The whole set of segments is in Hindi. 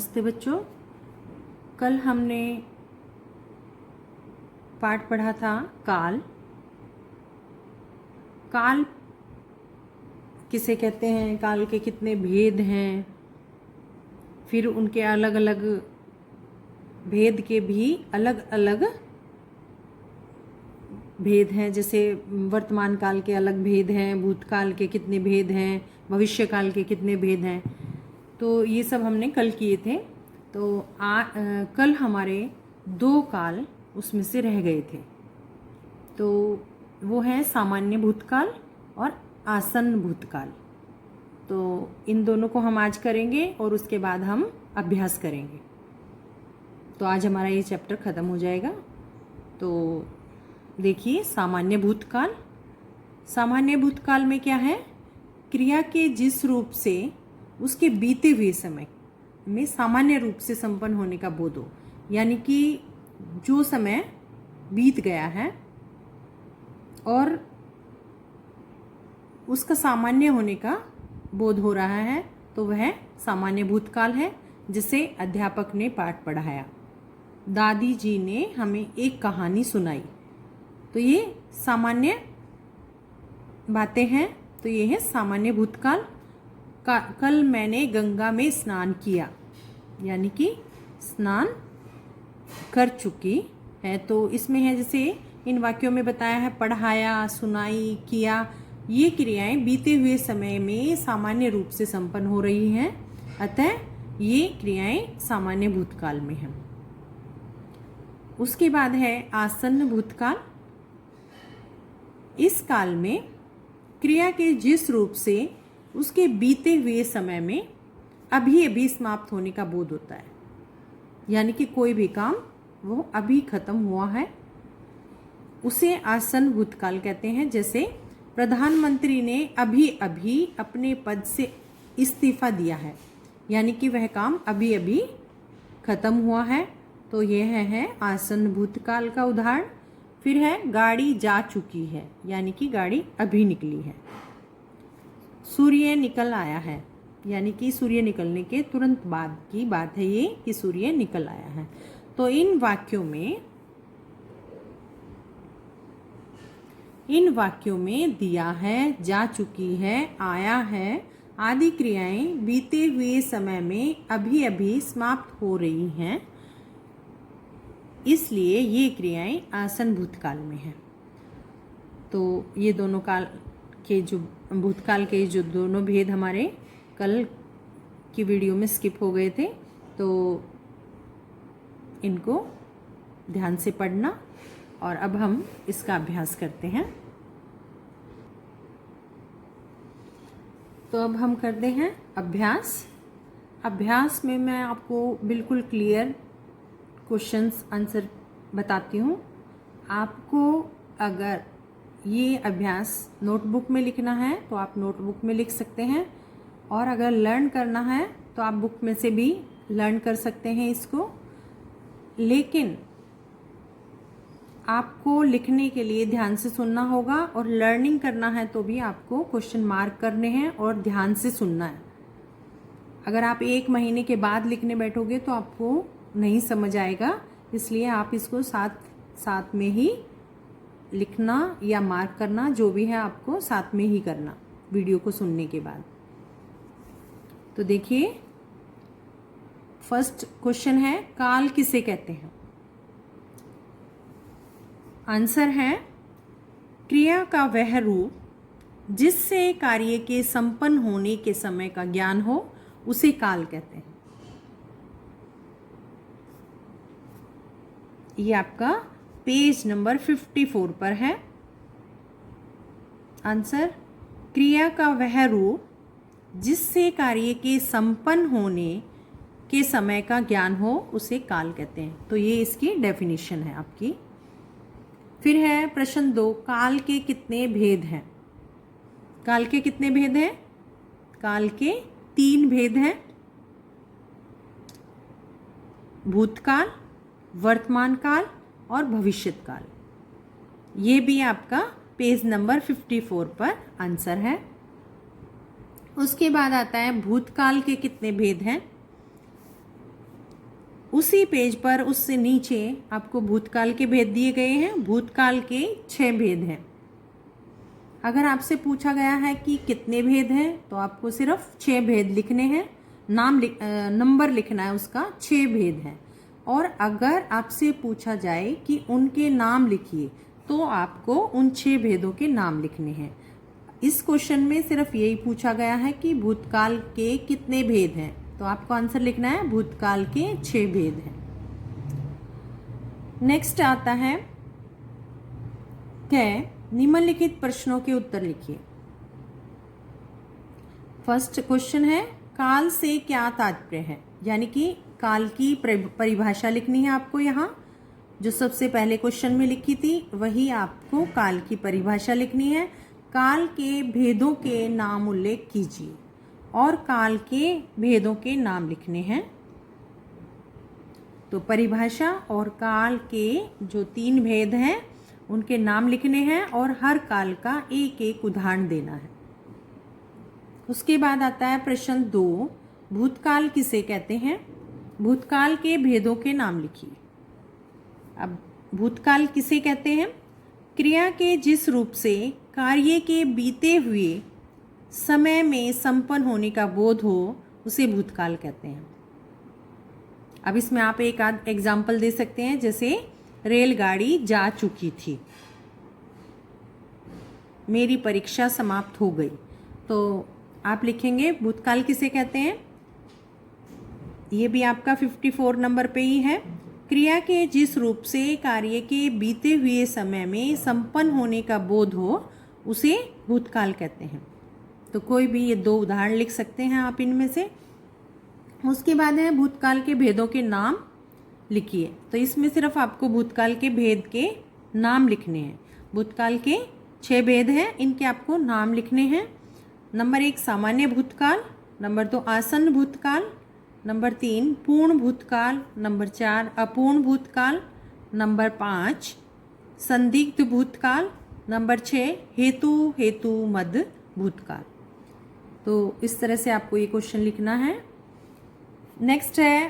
नमस्ते बच्चों। कल हमने पाठ पढ़ा था काल। काल किसे कहते हैं, काल के कितने भेद हैं, फिर उनके अलग अलग भेद के भी अलग अलग भेद हैं। जैसे वर्तमान काल के अलग भेद हैं, भूतकाल के कितने भेद हैं, भविष्य काल के कितने भेद हैं। तो ये सब हमने कल किए थे। तो कल हमारे 2 काल उसमें से रह गए थे। तो वो है सामान्य भूतकाल और आसन्न भूतकाल। तो इन दोनों को हम आज करेंगे और उसके बाद हम अभ्यास करेंगे। तो आज हमारा ये चैप्टर ख़त्म हो जाएगा। तो देखिए, सामान्य भूतकाल। सामान्य भूतकाल में क्या है, क्रिया के जिस रूप से उसके बीते हुए समय में सामान्य रूप से संपन्न होने का बोध हो, यानी कि जो समय बीत गया है और उसका सामान्य होने का बोध हो रहा है, तो वह सामान्य भूतकाल है। जिसे अध्यापक ने पाठ पढ़ाया, दादी जी ने हमें एक कहानी सुनाई, तो ये सामान्य बातें हैं। तो ये है सामान्य भूतकाल। कल मैंने गंगा में स्नान किया, यानी कि स्नान कर चुकी है। तो इसमें है, जैसे इन वाक्यों में बताया है, पढ़ाया, सुनाई, किया, ये क्रियाएं बीते हुए समय में सामान्य रूप से संपन्न हो रही हैं। अतः ये क्रियाएं सामान्य भूतकाल में हैं। उसके बाद है आसन्न भूतकाल। इस काल में क्रिया के जिस रूप से उसके बीते हुए समय में अभी अभी समाप्त होने का बोध होता है, यानी कि कोई भी काम वो अभी खत्म हुआ है, उसे आसन्न भूतकाल कहते हैं। जैसे प्रधानमंत्री ने अभी अभी अपने पद से इस्तीफा दिया है, यानी कि वह काम अभी अभी खत्म हुआ है। तो यह है आसन्न भूतकाल का उदाहरण। फिर है गाड़ी जा चुकी है, यानी कि गाड़ी अभी निकली है। सूर्य निकल आया है, यानी कि सूर्य निकलने के तुरंत बाद की बात है ये, कि सूर्य निकल आया है। तो इन वाक्यों में दिया है, जा चुकी है, आया है आदि क्रियाएं बीते हुए समय में अभी अभी समाप्त हो रही हैं, इसलिए ये क्रियाएं आसन्न भूतकाल में हैं। तो ये दोनों काल के जो भूतकाल के जो दोनों भेद हमारे कल की वीडियो में स्किप हो गए थे, तो इनको ध्यान से पढ़ना। और अब हम इसका अभ्यास करते हैं। तो अब हम करते हैं अभ्यास। अभ्यास में मैं आपको बिल्कुल क्लियर क्वेश्चंस आंसर बताती हूँ। आपको अगर ये अभ्यास नोटबुक में लिखना है तो आप नोटबुक में लिख सकते हैं, और अगर लर्न करना है तो आप बुक में से भी लर्न कर सकते हैं इसको। लेकिन आपको लिखने के लिए ध्यान से सुनना होगा, और लर्निंग करना है तो भी आपको क्वेश्चन मार्क करने हैं और ध्यान से सुनना है। अगर आप 1 महीने के बाद लिखने बैठोगे तो आपको नहीं समझ आएगा, इसलिए आप इसको साथ में ही लिखना या मार्क करना, जो भी है आपको साथ में ही करना वीडियो को सुनने के बाद। तो देखिए, फर्स्ट क्वेश्चन है, काल किसे कहते हैं? आंसर है, क्रिया का वह रूप जिससे कार्य के संपन्न होने के समय का ज्ञान हो, उसे काल कहते हैं। ये आपका पेज नंबर 54 पर है। आंसर, क्रिया का वह रूप जिससे कार्य के संपन्न होने के समय का ज्ञान हो, उसे काल कहते हैं। तो ये इसकी डेफिनेशन है आपकी। फिर है प्रश्न 2, काल के कितने भेद हैं? काल के कितने भेद हैं? काल के 3 भेद हैं, भूतकाल, वर्तमान काल और भविष्यत काल। ये भी आपका पेज नंबर 54 पर आंसर है। उसके बाद आता है भूतकाल के कितने भेद हैं? उसी पेज पर उससे नीचे आपको भूतकाल के भेद दिए गए हैं। भूतकाल के 6 भेद हैं। अगर आपसे पूछा गया है कि कितने भेद हैं तो आपको सिर्फ 6 भेद लिखने हैं। नंबर लिखना है उसका, 6 भेद हैं। और अगर आपसे पूछा जाए कि उनके नाम लिखिए तो आपको उन 6 भेदों के नाम लिखने हैं। इस क्वेश्चन में सिर्फ यही पूछा गया है कि भूतकाल के कितने भेद हैं, तो आपको आंसर लिखना है भूतकाल के 6 भेद हैं। नेक्स्ट आता है निम्नलिखित प्रश्नों के उत्तर लिखिए। फर्स्ट क्वेश्चन है काल से क्या तात्पर्य है, यानी कि काल की परिभाषा लिखनी है आपको। यहाँ जो सबसे पहले क्वेश्चन में लिखी थी वही आपको काल की परिभाषा लिखनी है। काल के भेदों के नाम उल्लेख कीजिए और काल के भेदों के नाम लिखने हैं। तो परिभाषा और काल के जो 3 भेद हैं उनके नाम लिखने हैं और हर काल का एक एक उदाहरण देना है। उसके बाद आता है प्रश्न 2, भूतकाल किसे कहते हैं? भूतकाल के भेदों के नाम लिखिए। अब भूतकाल किसे कहते हैं? क्रिया के जिस रूप से कार्य के बीते हुए समय में संपन्न होने का बोध हो उसे भूतकाल कहते हैं। अब इसमें आप एक आध एग्जाम्पल दे सकते हैं, जैसे रेलगाड़ी जा चुकी थी, मेरी परीक्षा समाप्त हो गई। तो आप लिखेंगे भूतकाल किसे कहते हैं। ये भी आपका 54 नंबर पे ही है। क्रिया के जिस रूप से कार्य के बीते हुए समय में संपन्न होने का बोध हो उसे भूतकाल कहते हैं। तो कोई भी ये 2 उदाहरण लिख सकते हैं आप इनमें से। उसके बाद है भूतकाल के भेदों के नाम लिखिए। तो इसमें सिर्फ आपको भूतकाल के भेद के नाम लिखने हैं। भूतकाल के 6 भेद हैं, इनके आपको नाम लिखने हैं। नंबर 1 सामान्य भूतकाल, नंबर 2 आसन्न भूतकाल, नंबर 3 पूर्ण भूतकाल, नंबर 4 अपूर्ण भूतकाल, नंबर 5 संदिग्ध भूतकाल, नंबर 6 हेतु मद भूतकाल। तो इस तरह से आपको ये क्वेश्चन लिखना है। नेक्स्ट है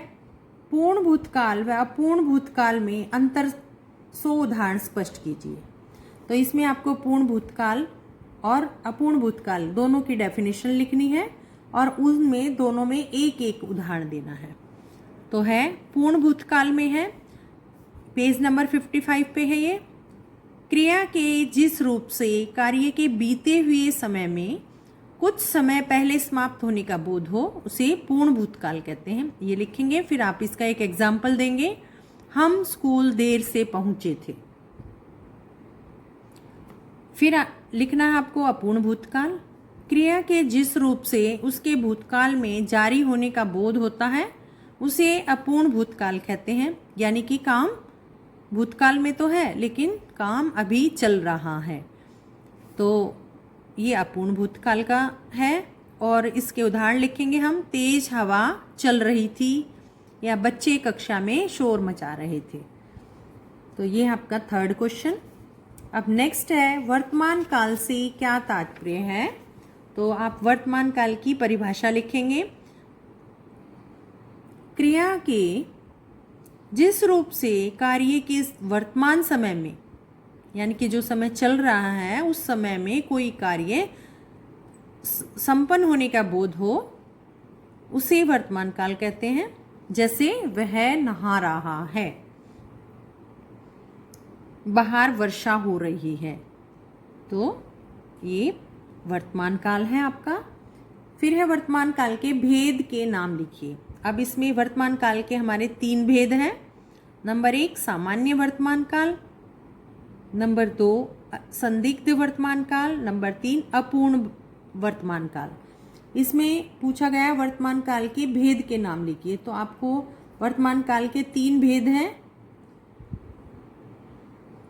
पूर्ण भूतकाल व अपूर्ण भूतकाल में अंतर 100 उदाहरण स्पष्ट कीजिए। तो इसमें आपको पूर्ण भूतकाल और अपूर्ण भूतकाल दोनों की डेफिनेशन लिखनी है और उनमें दोनों में एक एक उदाहरण देना है। तो है पूर्ण भूतकाल में है, पेज नंबर 55 पे है ये। क्रिया के जिस रूप से कार्य के बीते हुए समय में कुछ समय पहले समाप्त होने का बोध हो उसे पूर्ण भूतकाल कहते हैं। ये लिखेंगे, फिर आप इसका एक एग्जाम्पल देंगे। हम स्कूल देर से पहुंचे थे। फिर लिखना है आपको अपूर्ण भूतकाल। क्रिया के जिस रूप से उसके भूतकाल में जारी होने का बोध होता है उसे अपूर्ण भूतकाल कहते हैं, यानी कि काम भूतकाल में तो है लेकिन काम अभी चल रहा है, तो ये अपूर्ण भूतकाल का है। और इसके उदाहरण लिखेंगे हम, तेज हवा चल रही थी या बच्चे कक्षा में शोर मचा रहे थे। तो ये आपका 3rd क्वेश्चन। अब नेक्स्ट है वर्तमान काल से क्या तात्पर्य है। तो आप वर्तमान काल की परिभाषा लिखेंगे। क्रिया के जिस रूप से कार्य के वर्तमान समय में, यानी कि जो समय चल रहा है उस समय में कोई कार्य संपन्न होने का बोध हो उसे वर्तमान काल कहते हैं। जैसे वह नहा रहा है, बाहर वर्षा हो रही है, तो ये वर्तमान काल है आपका। फिर है वर्तमान काल के भेद के नाम लिखिए। अब इसमें वर्तमान काल के हमारे 3 भेद हैं। नंबर 1 सामान्य वर्तमान काल, नंबर 2 संदिग्ध वर्तमान काल, नंबर 3 अपूर्ण वर्तमान काल। इसमें पूछा गया वर्तमान काल के भेद के नाम लिखिए। तो आपको वर्तमान काल के 3 भेद हैं,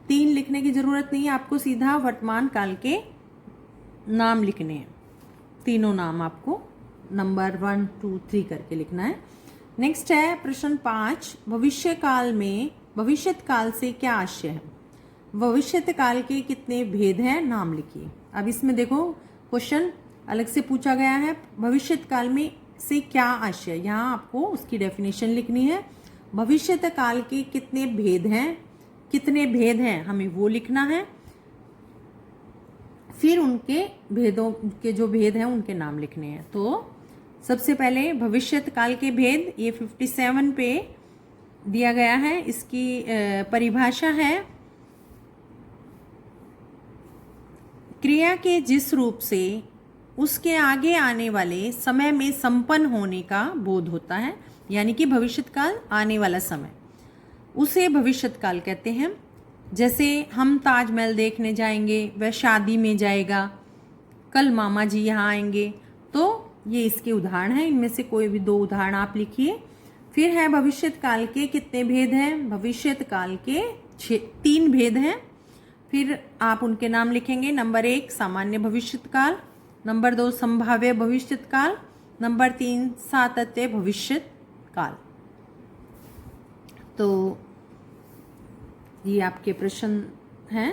3 लिखने की जरूरत नहीं है, आपको सीधा वर्तमान काल के नाम लिखने हैं। तीनों नाम आपको नंबर 1 2 3 करके लिखना है। नेक्स्ट है प्रश्न 5, भविष्य काल में भविष्यत काल से क्या आशय है। भविष्यत काल के कितने भेद हैं, नाम लिखिए। अब इसमें देखो क्वेश्चन अलग से पूछा गया है, भविष्यत काल में से क्या आशय, यहाँ आपको उसकी डेफिनेशन लिखनी है। भविष्यत काल के कितने भेद हैं हमें वो लिखना है। फिर उनके भेदों के जो भेद हैं उनके नाम लिखने हैं। तो सबसे पहले भविष्यत काल के भेद, ये 57 पे दिया गया है। इसकी परिभाषा है, क्रिया के जिस रूप से उसके आगे आने वाले समय में संपन्न होने का बोध होता है, यानी कि भविष्यत काल, आने वाला समय, उसे भविष्यत काल कहते हैं। जैसे हम ताजमहल देखने जाएंगे, वह शादी में जाएगा, कल मामा जी यहाँ आएंगे, तो ये इसके उदाहरण हैं। इनमें से कोई भी 2 उदाहरण आप लिखिए। फिर है भविष्यत काल के कितने भेद हैं? भविष्यत काल के 3 भेद हैं। फिर आप उनके नाम लिखेंगे। नंबर 1 सामान्य भविष्यत काल, नंबर 2 संभाव्य भविष्यत काल, नंबर 3 सातत्य भविष्यत काल। तो ये आपके प्रश्न हैं।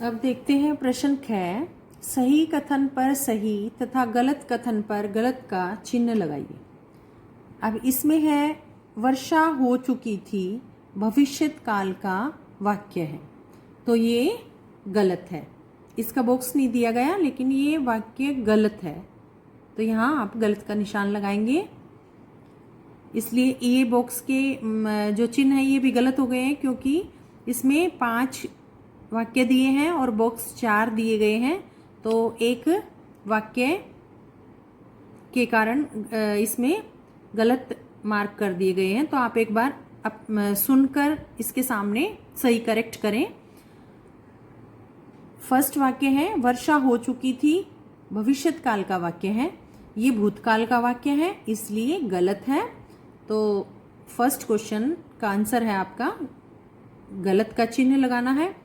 अब देखते हैं प्रश्न ख। सही कथन पर सही तथा गलत कथन पर गलत का चिन्ह लगाइए। अब इसमें है वर्षा हो चुकी थी, भविष्यत काल का वाक्य है, तो ये गलत है। इसका बॉक्स नहीं दिया गया, लेकिन ये वाक्य गलत है, तो यहाँ आप गलत का निशान लगाएंगे। इसलिए ये बॉक्स के जो चिन्ह है ये भी गलत हो गए हैं, क्योंकि इसमें 5 वाक्य दिए हैं और बॉक्स 4 दिए गए हैं। तो एक वाक्य के कारण इसमें गलत मार्क कर दिए गए हैं। तो आप एक बार सुनकर इसके सामने सही करेक्ट करें। फर्स्ट वाक्य है वर्षा हो चुकी थी, भविष्यत काल का वाक्य है, ये भूतकाल का वाक्य है, इसलिए गलत है। तो फर्स्ट क्वेश्चन का आंसर है आपका गलत का चिन्ह लगाना है।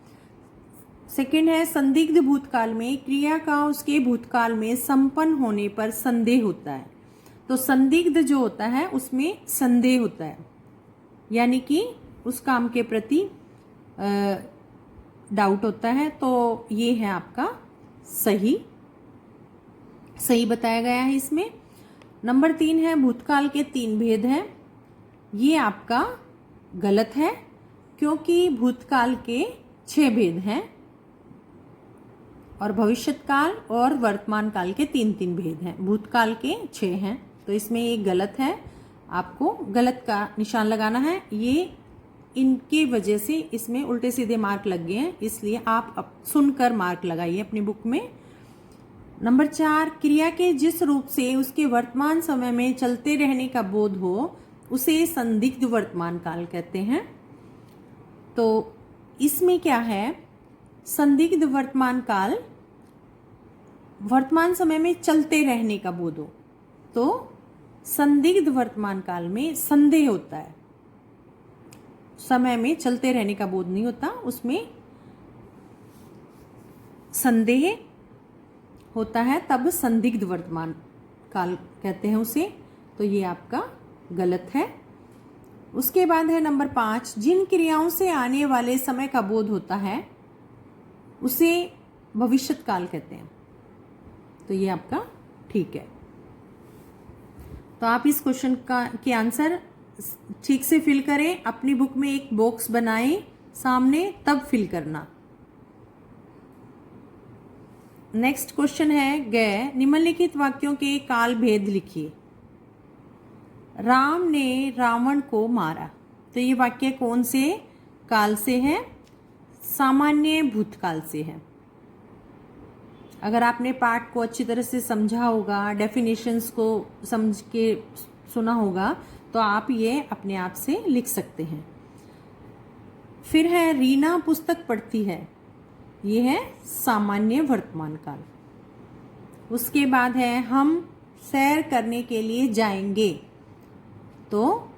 सेकंड है संदिग्ध भूतकाल में क्रिया का उसके भूतकाल में संपन्न होने पर संदेह होता है। तो संदिग्ध जो होता है उसमें संदेह होता है, यानी कि उस काम के प्रति डाउट होता है। तो ये है आपका सही बताया गया है इसमें। नंबर 3 है भूतकाल के 3 भेद हैं, ये आपका गलत है, क्योंकि भूतकाल के 6 भेद हैं और भविष्यत काल और वर्तमान काल के 3 भेद हैं। भूतकाल के 6 हैं, तो इसमें ये गलत है, आपको गलत का निशान लगाना है। ये इनकी वजह से इसमें उल्टे सीधे मार्क लग गए हैं, इसलिए आप सुनकर मार्क लगाइए अपनी बुक में। नंबर 4 क्रिया के जिस रूप से उसके वर्तमान समय में चलते रहने का बोध हो उसे संदिग्ध वर्तमान काल कहते हैं। तो इसमें क्या है, संदिग्ध वर्तमान काल वर्तमान समय में चलते रहने का बोध हो, तो संदिग्ध वर्तमान काल में संदेह होता है, समय में चलते रहने का बोध नहीं होता, उसमें संदेह होता है, तब संदिग्ध वर्तमान काल कहते हैं उसे। तो ये आपका गलत है। उसके बाद है नंबर 5 जिन क्रियाओं से आने वाले समय का बोध होता है उसे भविष्यत काल कहते हैं। तो ये आपका ठीक है। तो आप इस क्वेश्चन के आंसर ठीक से फिल करें, अपनी बुक में एक बॉक्स बनाएं सामने, तब फिल करना। नेक्स्ट क्वेश्चन है ग निम्नलिखित वाक्यों के काल भेद लिखिए। राम ने रावण को मारा, तो ये वाक्य कौन से काल से है? सामान्य भूतकाल से है। अगर आपने पाठ को अच्छी तरह से समझा होगा, डेफिनेशंस को समझ के सुना होगा, तो आप ये अपने आप से लिख सकते हैं। फिर है रीना पुस्तक पढ़ती है, ये है सामान्य वर्तमान काल। उसके बाद है हम सैर करने के लिए जाएंगे, तो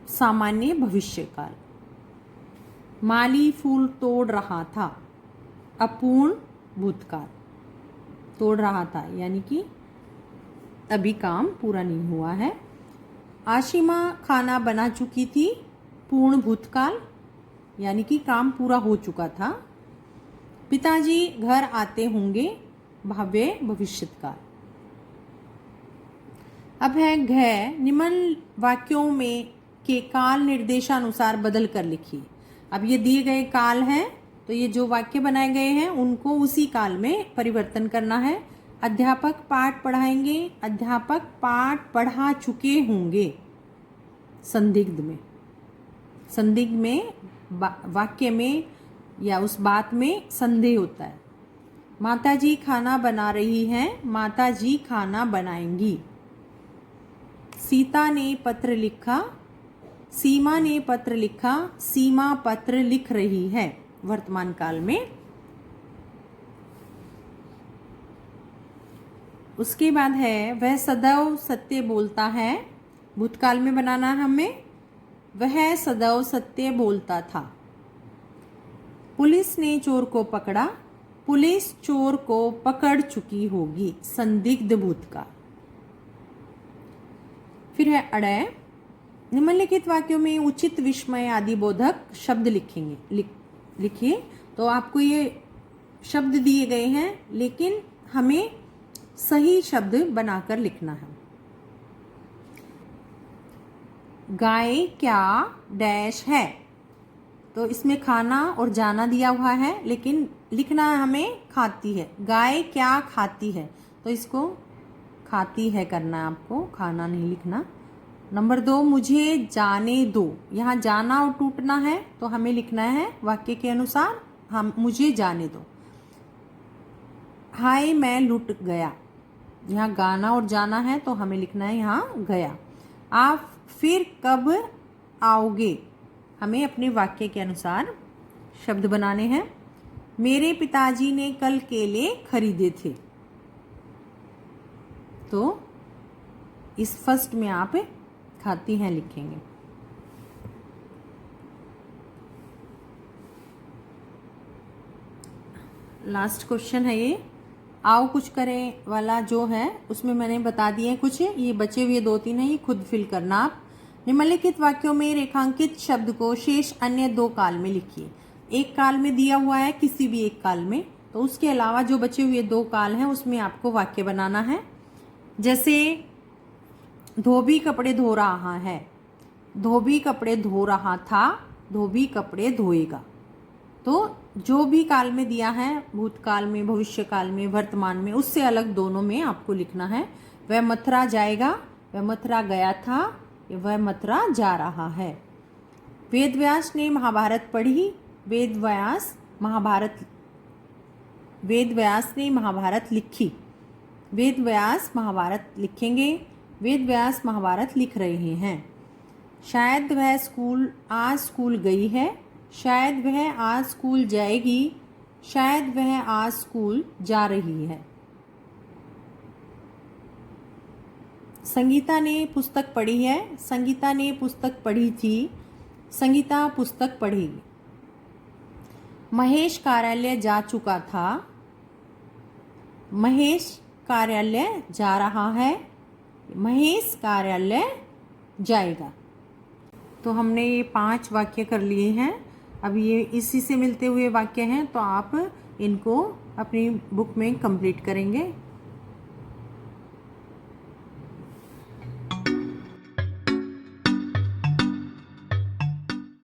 सामान्य भविष्य काल। माली फूल तोड़ रहा था, अपूर्ण भूतकाल। तोड़ रहा था यानी कि अभी काम पूरा नहीं हुआ है। आशिमा खाना बना चुकी थी, पूर्ण भूतकाल यानी कि काम पूरा हो चुका था। पिताजी घर आते होंगे, भव्य भविष्यत काल। अब है घ, निम्न वाक्यों में के काल निर्देशानुसार बदल कर लिखिए। अब ये दिए गए काल हैं, तो ये जो वाक्य बनाए गए हैं उनको उसी काल में परिवर्तन करना है। अध्यापक पाठ पढ़ाएंगे, अध्यापक पाठ पढ़ा चुके होंगे। संदिग्ध में, संदिग्ध में वाक्य में या उस बात में संदेह होता है। माताजी खाना बना रही हैं, माताजी खाना बनाएंगी। सीता ने पत्र लिखा, सीमा ने पत्र लिखा, सीमा पत्र लिख रही है वर्तमान काल में। उसके बाद है वह सदैव सत्य बोलता है, भूतकाल में बनाना हमें, वह सदैव सत्य बोलता था। पुलिस ने चोर को पकड़ा, पुलिस चोर को पकड़ चुकी होगी। संदिग्ध भूतकाल। फिर है अड़य, निम्नलिखित वाक्यों में उचित विस्मय आदि बोधक शब्द लिखेंगे। लिखिए। तो आपको ये शब्द दिए गए हैं, लेकिन हमें सही शब्द बनाकर लिखना है। गाय क्या डैश है, तो इसमें खाना और जाना दिया हुआ है, लेकिन लिखना हमें खाती है। गाय क्या खाती है, तो इसको खाती है करना है आपको, खाना नहीं लिखना। नंबर 2, मुझे जाने दो, यहाँ जाना और टूटना है, तो हमें लिखना है वाक्य के अनुसार, हम मुझे जाने दो। हाय मैं लुट गया, यहाँ गाना और जाना है, तो हमें लिखना है यहाँ गया। आप फिर कब आओगे, हमें अपने वाक्य के अनुसार शब्द बनाने हैं। मेरे पिताजी ने कल केले खरीदे थे, तो इस फर्स्ट में आप खाती हैं लिखेंगे। लास्ट क्वेश्चन है ये, आओ कुछ करें वाला जो है उसमें मैंने बता दिए कुछ, ये बचे हुए 2-3 हैं, ये खुद फिल करना आप। निम्नलिखित वाक्यों में रेखांकित शब्द को शेष अन्य 2 काल में लिखिए। एक काल में दिया हुआ है, किसी भी एक काल में, तो उसके अलावा जो बचे हुए 2 काल हैं उसमें आपको वाक्य बनाना है। जैसे धोबी कपड़े धो रहा है, धोबी कपड़े धो रहा था, धोबी कपड़े धोएगा। तो जो भी काल में दिया है, भूतकाल में, भविष्य काल में, वर्तमान में, उससे अलग दोनों में आपको लिखना है। वह मथुरा जाएगा, वह मथुरा गया था, वह मथुरा जा रहा है। वेदव्यास ने महाभारत पढ़ी, वेदव्यास ने महाभारत लिखी। वेदव्यास महाभारत लिखेंगे, वेदव्यास महाभारत लिख रहे हैं। शायद वह आज स्कूल गई है, शायद वह आज स्कूल जाएगी, शायद वह आज स्कूल जा रही है। संगीता ने पुस्तक पढ़ी है, संगीता ने पुस्तक पढ़ी थी, संगीता पुस्तक पढ़ेगी। महेश कार्यालय जा चुका था, महेश कार्यालय जा रहा है, महेश कार्यालय जाएगा। तो हमने ये 5 वाक्य कर लिए हैं। अब ये इसी से मिलते हुए वाक्य हैं, तो आप इनको अपनी बुक में कंप्लीट करेंगे।